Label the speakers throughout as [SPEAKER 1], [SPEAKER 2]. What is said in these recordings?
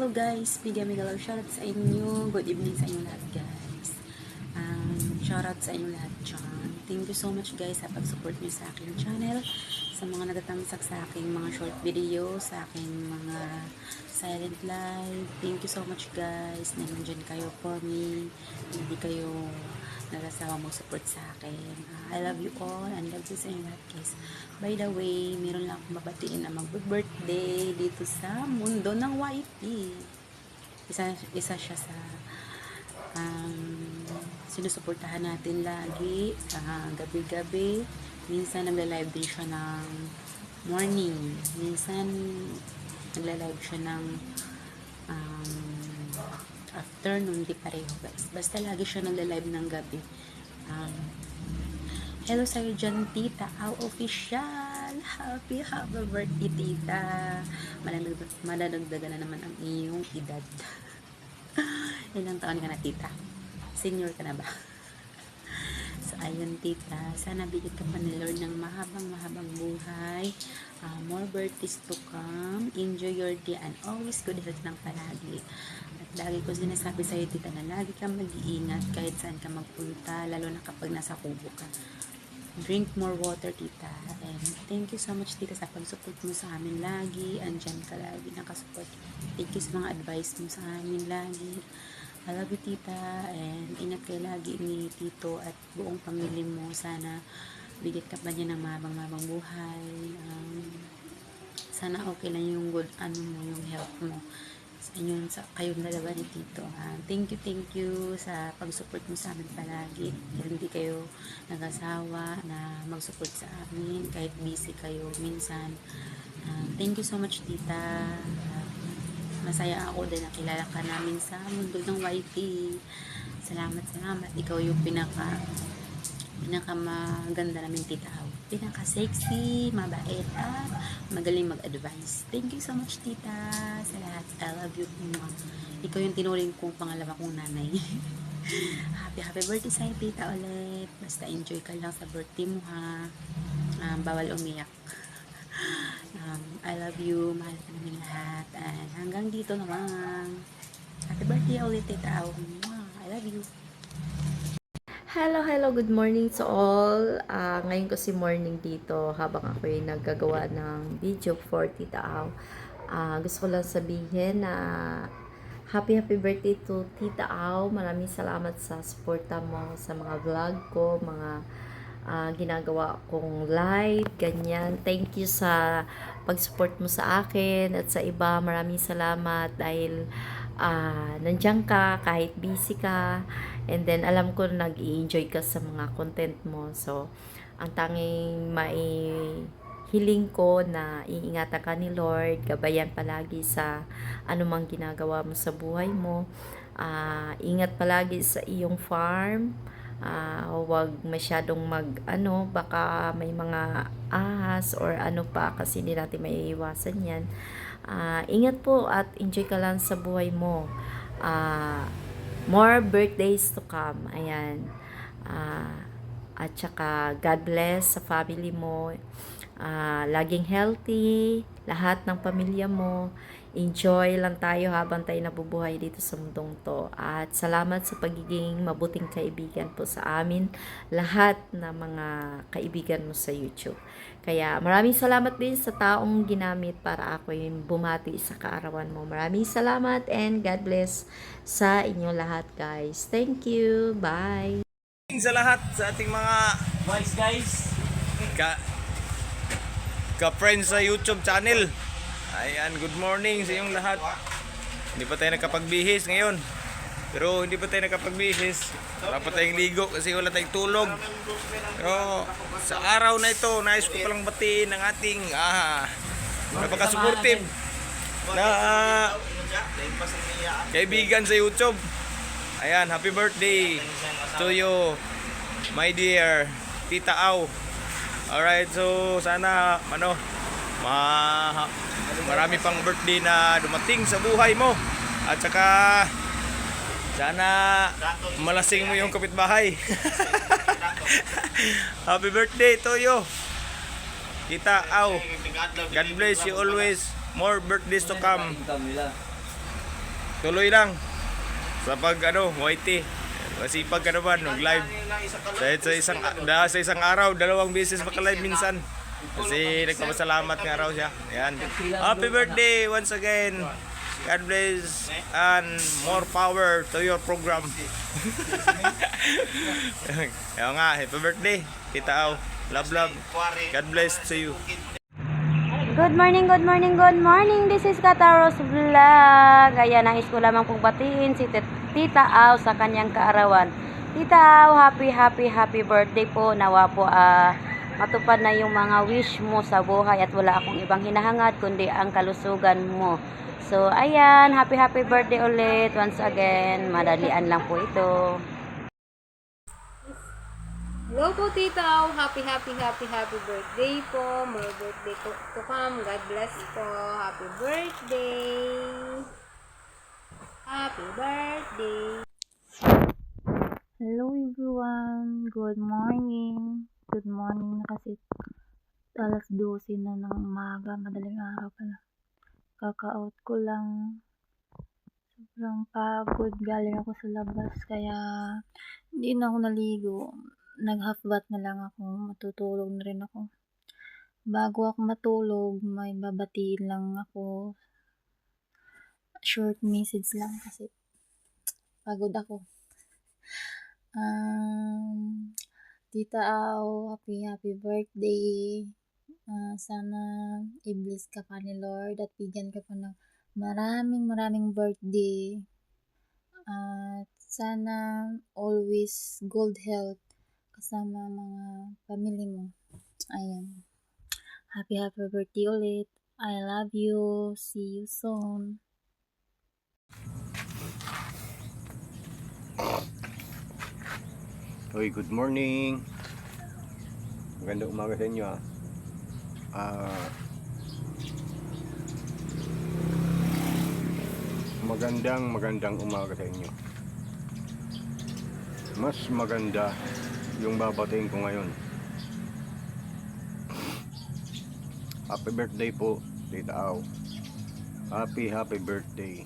[SPEAKER 1] Hello guys, bigyan may galaw shoutout sa inyo. Good evening sa inyo lahat guys. Shoutout sa inyo lahat dyan. Thank you so much guys sa pag-support niyo sa aking channel. Sa mga natatamsak sa aking mga short video, sa aking mga silent live. Thank you so much guys. Nandiyan kayo for me. Hindi kayo nagsasawa mong support sa akin. I love you all and love you sa inyo lahat guys. By the way, meron lang akong mabatiin na mag-birthday dito sa mundo ng YT. Isa siya sa sinusuportahan natin lagi gabi-gabi. Minsan nagla-live din siya ng morning. Minsan nagla-live siya ng afternoon. Di pareho guys. Basta lagi siya nagla-live ng gabi. Hello sa'yo dyan, Tita Au Official. Happy birthday, Tita. Malalagdagan na naman ang iyong edad. Ilang taon ka na, Tita? Senior ka na ba? So, ayun, Tita. Sana bigyan ka pa ni Lord ng mahabang buhay. More birthdays to come. Enjoy your day and always good health ng palagi. At lagi ko sinasabi sa'yo, Tita, na lagi kang mag-iingat kahit saan ka magpunta, lalo na kapag nasa kubo ka. Drink more water, Tita. And thank you so much, Tita, sa pag-support mo sa amin lagi. Andyan ka lagi nakasupport. Thank you sa mga advice mo sa amin lagi. I love you, Tita. And ingat kayo lagi ni Tito at buong pamilya mo. Sana bigyan ka pa niya ng mabang buhay. Sana okay lang yung good, yung health mo. Sa kayong dalawa ni Tito. Thank you sa pag-support mo sa amin palagi. Hindi kayo nag-asawa na mag-support sa amin kahit busy kayo minsan. Thank you so much, Tita. Masaya ako dahil nakilala ka namin sa mundo ng YT. Salamat. Ikaw yung pinaka maganda namin, Tita. Pinaka-sexy, mabait, at magaling mag-advise. Thank you so much, Tita, sa lahat. I love you, Mama. Ikaw yung tinuring kong pangalawa kong nanay. Happy birthday sa'yo, Tita, ulit. Basta enjoy ka lang sa birthday mo, ha. Bawal umiyak. I love you. Mahal ka namin lahat. And hanggang dito naman. Happy birthday ulit, Tita. I love you.
[SPEAKER 2] Hello, good morning to all. Ngayon kasi morning dito habang ako ay naggagawa ng video for Tita Au. Gusto ko lang sabihin na happy birthday to Tita Au. Maraming salamat sa suporta mo sa mga vlog ko, mga ginagawa kong live, ganyan. Thank you sa pag-support mo sa akin at sa iba. Maraming salamat dahil nandiyan ka kahit busy ka, and then alam ko nag-i-enjoy ka sa mga content mo. So ang tanging hiling ko na iingatan ka ni Lord, gabayan palagi sa anumang ginagawa mo sa buhay mo. Ingat palagi sa iyong farm. Huwag masyadong baka may mga ahas or ano pa, kasi hindi natin maiiwasan yan. Ingat po at enjoy ka lang sa buhay mo. More birthdays to come. Ayan. At saka God bless sa family mo. Laging healthy lahat ng pamilya mo. Enjoy lang tayo habang tayo nabubuhay dito sa mundong to. At salamat sa pagiging mabuting kaibigan po sa amin lahat na mga kaibigan mo sa YouTube. Kaya maraming salamat din sa taong ginamit para ako yung bumati sa kaarawan mo. Maraming salamat and God bless sa inyo lahat, guys. Thank you. Bye.
[SPEAKER 3] Sa lahat sa ating mga guys ka-friends sa YouTube channel. Ayan, good morning sa inyong lahat. Hindi pa tayo nakapagbihis ngayon. Pero hindi pa tayo nakapagbihis. Wala pa tayong ligo kasi wala tayong tulog. Pero sa araw na ito, nais ko palang batiin ng ating napaka-supportive na kaibigan sa YouTube. Ayan, happy birthday to you, my dear Tita Au. Alright, so sana marami pang birthday na dumating sa buhay mo. At saka sana malasing mo yung kapitbahay. Happy birthday to you, Tita Au. God bless you always. More birthdays to come. tuloy lang sa pag YT. Masipag ka naman, mag-live. Sa isang araw, 2 beses maka-live minsan. Kasi nagpapasalamat nga raw siya. Ayan. Happy birthday once again. God bless and more power to your program. Kaya nga, happy birthday. Tita Au. Love, love. God bless to you.
[SPEAKER 1] Good morning, good morning, good morning. This is Kataros Vlog. Ayan, nais ko lamang pong batiin si Tita Au sa kanyang kaarawan. Tita Au, happy birthday po. Nawa po matupad na yung mga wish mo sa buhay at wala akong ibang hinahangad kundi ang kalusugan mo. So, ayan, happy birthday ulit. Once again, madalian lang po ito.
[SPEAKER 4] Hello po, Tita Au. Happy birthday po. More birthday to come. God bless po. Happy birthday. Happy birthday.
[SPEAKER 5] Hello everyone, good morning. Good morning na kasi alas 12 na ng umaga, madaling araw pala. Kaka-out ko lang. Sobrang pagod, galing ako sa labas kaya hindi na ako naligo. Nag-half bath na lang ako, matutulog na rin ako. Bago ako matulog, may babatiin lang ako. Short message lang kasi pagod ako. Tita Au, happy birthday. Sana i-bless ka pa ni Lord at bigyan ka pa ng maraming birthday. At sana always good health kasama mga family mo. Ayan. Happy birthday ulit. I love you. See you soon.
[SPEAKER 3] Hoy, good morning. Magandang umaga sa inyo magandang umaga sa inyo. Mas maganda yung babatiin ko ngayon. Happy birthday po, Tita Au. Happy birthday.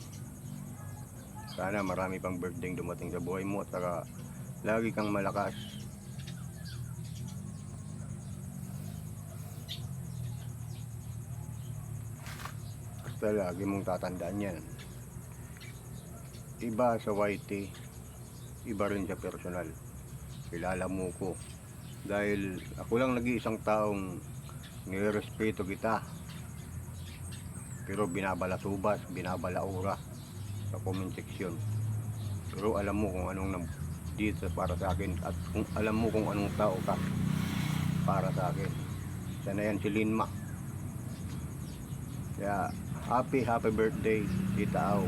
[SPEAKER 3] Sana marami pang birthday dumating sa buhay mo at saka lagi kang malakas. Basta lagi mong tatandaan yan. Iba sa YT, iba rin sa personal. Kilala mo ko. Dahil ako lang nag-iisang taong nirespeto kita. Pero binabalasubas, binabalaura sa comment section. Pero alam mo kung anong dito para sa akin at kung alam mo kung anong tao ka para sa akin. Sana yan si Linma. Kaya happy birthday, Tita Au.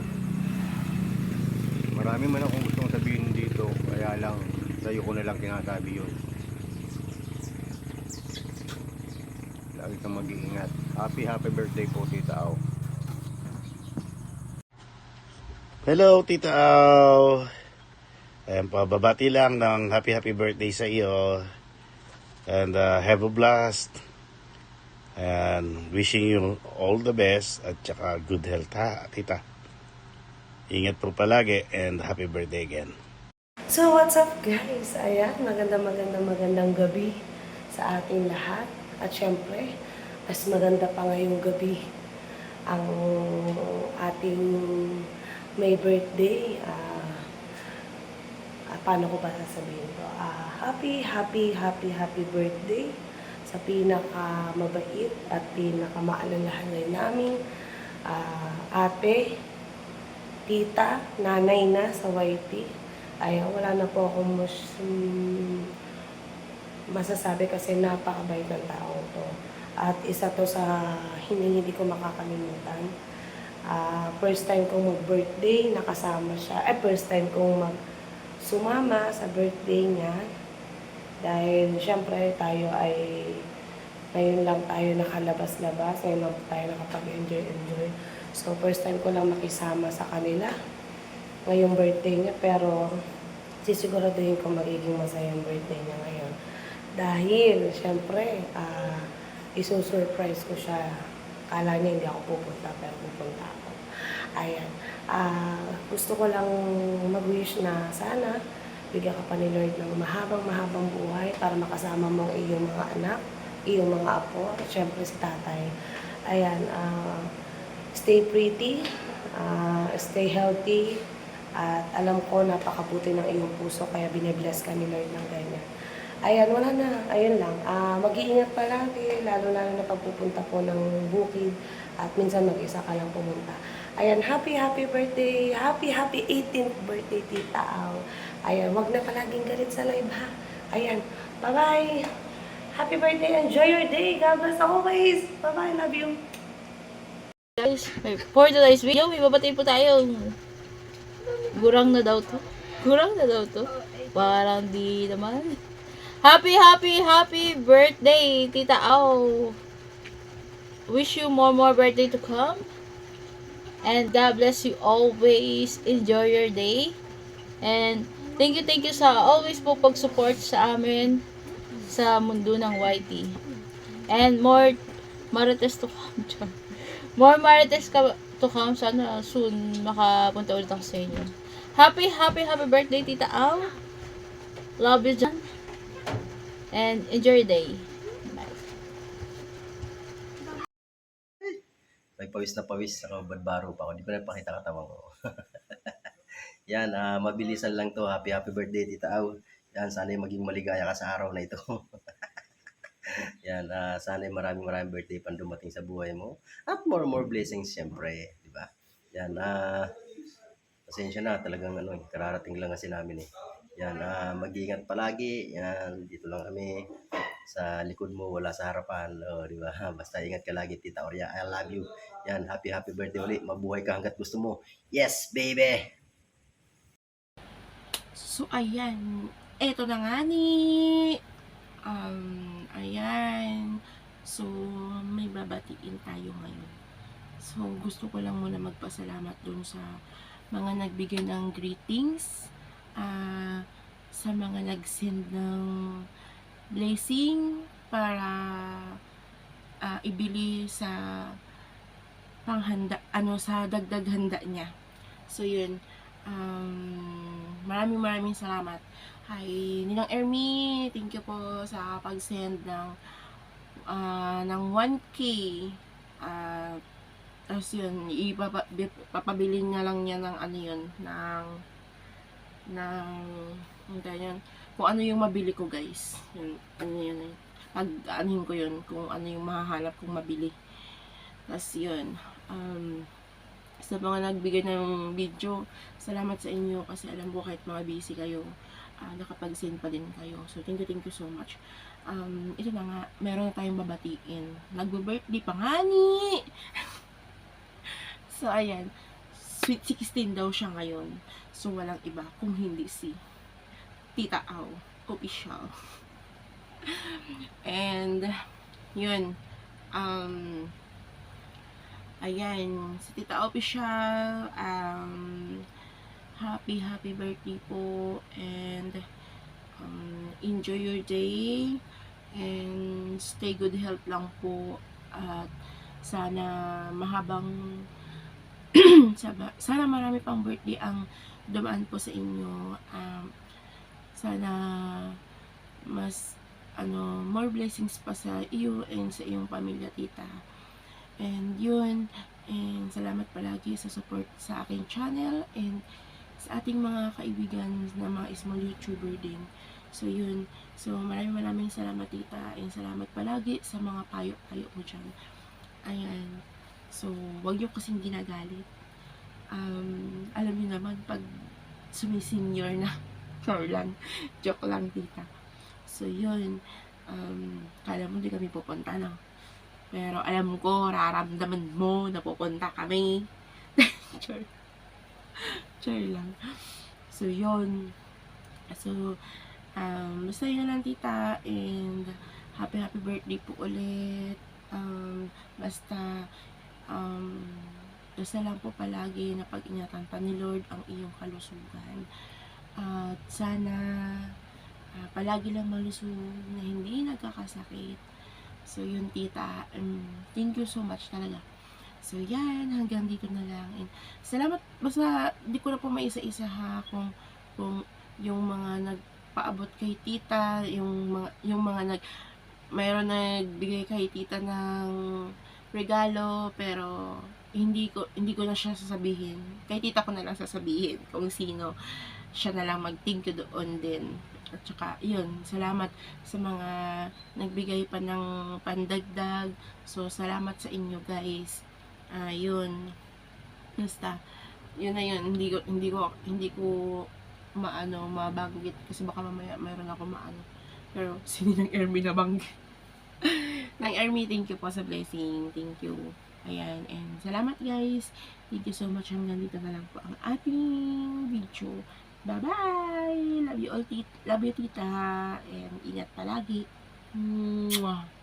[SPEAKER 3] Marami man akong gustong sabihin dito, kaya lang sa'yo ko na lang sinasabi yun. Lagi kang mag-iingat. Happy birthday po, Tita Au.
[SPEAKER 6] Hello, Tita Au. Ayan po, babati lang ng happy birthday sa iyo. And have a blast. And wishing you all the best at saka good health ha, Tita. Ingat po palagi and happy birthday again.
[SPEAKER 7] So what's up guys? Ayan, magandang gabi sa ating lahat. At syempre, mas maganda pa ngayong gabi ang ating may birthday. Paano ko ba sasabihin to? Happy birthday sa pinaka mabait at pinaka maalalahanan namin ate, tita, nanay na sa YT. Ayan, wala na po akong masasabi kasi napakabait ng tao to. At isa to sa hindi ko makakalimutan. First time kong mag-birthday, nakasama siya. First time kong sumama sa birthday niya. Dahil syempre tayo ay ngayon lang tayo nakalabas-labas, ngayon lang tayo nakapag-enjoy. So first time ko lang makisama sa kanila ngayong birthday niya, pero sisiguraduhin ko magiging masaya ang birthday niya ngayon. Dahil syempre isusurprise ko siya. Kala niya hindi ako pupunta, pero pupunta ako. Ayan. Gusto ko lang mag-wish na sana bigyan ka pa ni Lord ng mahabang buhay para makasama mo ang iyong mga anak, iyong mga apo, at syempre si tatay. Ayan, stay pretty, stay healthy, at alam ko napakabuti ng iyong puso kaya binibless ka ni Lord ng ganyan. Ayan, wala na. Ayun lang. Mag-iingat palagi, lalo-lalo na pagpupunta po ng bukid at minsan mag-isa ka lang pumunta. Ayan, happy birthday. Happy 18th birthday, Tita Au. Ayan, wag na palaging galit sa live, ha? Ayan, bye-bye. Happy birthday. Enjoy your day. God bless always. Bye-bye. Love you.
[SPEAKER 5] Guys, for today's video, may babatay po tayo. Gurang na daw to. Gurang na daw to. Parang di naman. Happy birthday, Tita Au. Wish you more birthday to come. And God bless you always. Enjoy your day. And thank you sa always po pag-support sa amin sa mundo ng YT. And more marites to come. More marites to come. Sana soon makapunta ulit ako sa inyo. Happy birthday, Tita Au. Love you, John. And enjoy your day. Bye.
[SPEAKER 8] May pawis na pawis, ako badbaro pa ako. Hindi ko na pakita katawan ko. Yan, mabilisan lang to. Happy birthday, Tita Au. Yan, sana'y maging maligaya ka sa araw na ito. Yan, sana'y maraming birthday pang dumating sa buhay mo. At more blessings, syempre. Di ba? Yan, pasensya na, talagang kararating lang kasi namin eh. Yan, mag-iingat palagi. Yan, dito lang kami. Sa likod mo, wala sa harapan. Di ba? Basta ingat ka lagi, Tita Oria. I love you. Yan, happy birthday ulit. Mabuhay ka hanggat gusto mo. Yes, baby!
[SPEAKER 9] So, ayan. Eto na nga ni. Ayan. So, may babatiin tayo ngayon. So, gusto ko lang muna magpasalamat dun sa mga nagbigay ng greetings. Sa mga nag-send ng blessing para ibili sa panghanda, sa dagdag handa niya. So, yun. Maraming salamat. Hi, Ninang Ermi, thank you po sa pag-send ng 1K. Tapos yun, papabilin niya lang niya ng kung ano yung mabili ko, guys. Yun, pag-anuhin ko yun, kung ano yung mahahanap kong mabili. Tapos yun, sa mga nagbigay ng video, salamat sa inyo kasi alam ko kahit mga busy kayo, nakapag-send pa din kayo. So, thank you so much. Ito na nga, meron na tayong babatiin. Nagbo-birthday pa nga ni! So, ayan. Sweet 16 daw siya ngayon. So, walang iba kung hindi si Tita Au official. And, yun. Ayan. Si Tita Au official. Happy birthday po. And, enjoy your day. And, stay good health lang po. At, sana mahabang sana marami pang birthday ang dumaan po sa inyo. Sana mas more blessings pa sa iyo and sa iyong pamilya, tita. And yun, and salamat palagi sa support sa aking channel and sa ating mga kaibigan na mga small YouTuber din. So yun, so maraming salamat, tita, and salamat palagi sa mga payo mo dyan. Ayan. So, wag niyo kasing ginagalit. Alam niyo naman, pag sumisenior na, joke lang, tita. So, yun. Kala mo di kami pupunta, no? Pero, alam ko, raramdaman mo na pupunta kami. Char lang. So, yun. So, basta yun lang, tita. And, happy birthday po ulit. Basta lang po palagi na pag-ingatan pa ni Lord ang iyong kalusugan at sana palagi lang malusog na hindi nagkakasakit. So yun, tita, thank you so much talaga So, yan. Hanggang dito na lang. And salamat. Basta, di ko na po maisa-isa ha. Kung yung mga nagpaabot kay tita, yung mga mayroon nagbigay kay tita ng regalo, pero hindi ko na siya sasabihin. Kay tita ko na lang sasabihin kung sino. Siya na lang mag-thank you doon din. At saka, yun, salamat sa mga nagbigay pa ng pandagdag. So, salamat sa inyo guys. Yun. Basta, yun na yun. Hindi ko mabanggit kasi baka mamaya mayroon ako Pero, sino ng Ermi na banggit? Ng Ermi, thank you po sa blessing. Thank you. Ayan, and salamat guys. Thank you so much. Hanggang dito na lang po ang ating video. Bye-bye! Love you all, Love you, tita. And ingat palagi. Mwah!